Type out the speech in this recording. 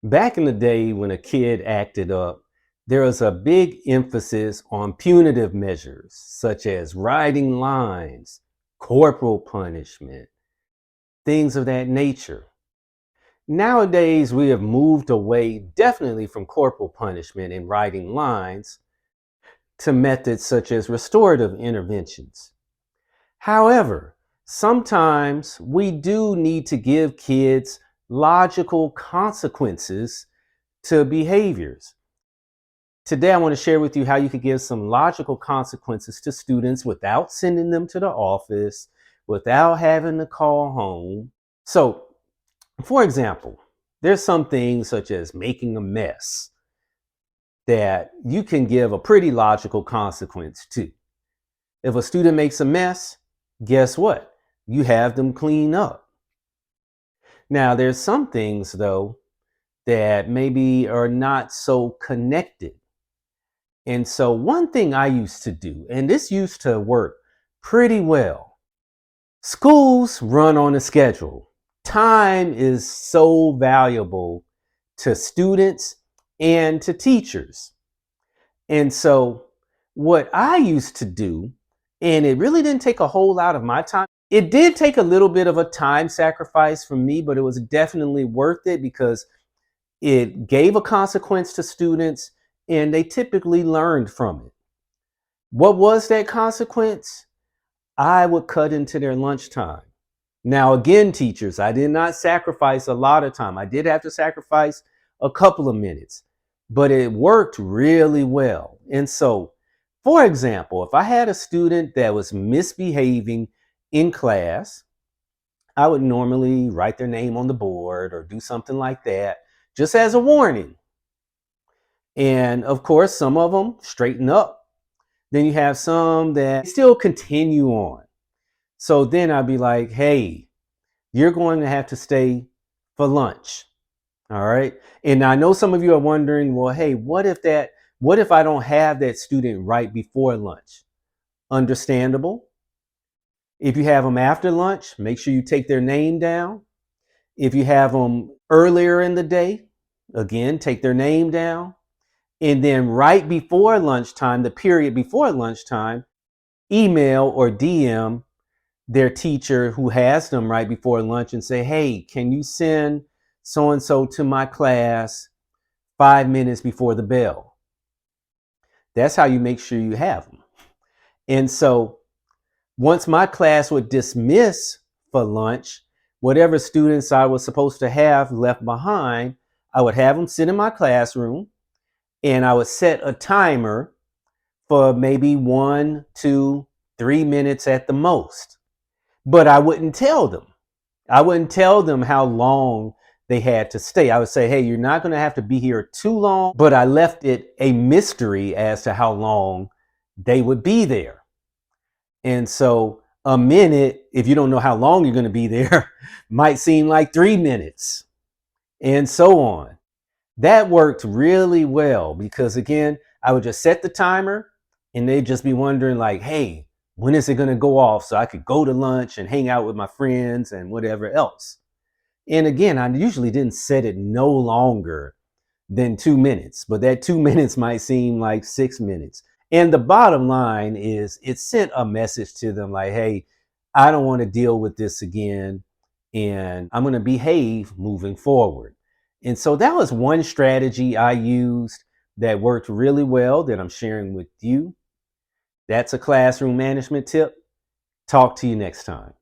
Back in the day when a kid acted up, there was a big emphasis on punitive measures such as writing lines, corporal punishment, things of that nature. Nowadays, we have moved away definitely from corporal punishment and writing lines to methods such as restorative interventions. However, sometimes we do need to give kids logical consequences to behaviors. Today, I want to share with you how you could give some logical consequences to students without sending them to the office, without having to call home. So, for example, there's some things such as making a mess that you can give a pretty logical consequence to. If a student makes a mess, guess what? You have them clean up. Now, there's some things, though, that maybe are not so connected. And so, one thing I used to do, and this used to work pretty well, schools run on a schedule. Time is so valuable to students and to teachers. And so, what I used to do, and it really didn't take a whole lot of my time, it did take a little bit of a time sacrifice for me, but it was definitely worth it because it gave a consequence to students and they typically learned from it. What was that consequence? I would cut into their lunchtime. Now, again, teachers, I did not sacrifice a lot of time. I did have to sacrifice a couple of minutes, but it worked really well. And so, for example, if I had a student that was misbehaving in class, I would normally write their name on the board or do something like that, just as a warning. And of course, some of them straighten up. Then you have some that still continue on. So then I'd be like, hey, you're going to have to stay for lunch. All right. And I know some of you are wondering, well, hey, what if I don't have that student right before lunch? Understandable. If you have them after lunch, make sure you take their name down. If you have them earlier in the day, again, take their name down. And then right before lunchtime, the period before lunchtime, email or DM their teacher who has them right before lunch and say, hey, can you send so and so to my class 5 minutes before the bell? That's how you make sure you have them. And so once my class would dismiss for lunch, whatever students I was supposed to have left behind, I would have them sit in my classroom and I would set a timer for maybe 1, 2, 3 minutes at the most. But I wouldn't tell them. I wouldn't tell them how long they had to stay. I would say, hey, you're not going to have to be here too long, but I left it a mystery as to how long they would be there. And so a minute, if you don't know how long you're going to be there, might seem like 3 minutes and so on. That worked really well because, again, I would just set the timer and they'd just be wondering like, hey, when is it going to go off so I could go to lunch and hang out with my friends and whatever else. And again, I usually didn't set it no longer than 2 minutes, but that 2 minutes might seem like 6 minutes. And the bottom line is it sent a message to them like, hey, I don't want to deal with this again and I'm going to behave moving forward. And so that was one strategy I used that worked really well that I'm sharing with you. That's a classroom management tip. Talk to you next time.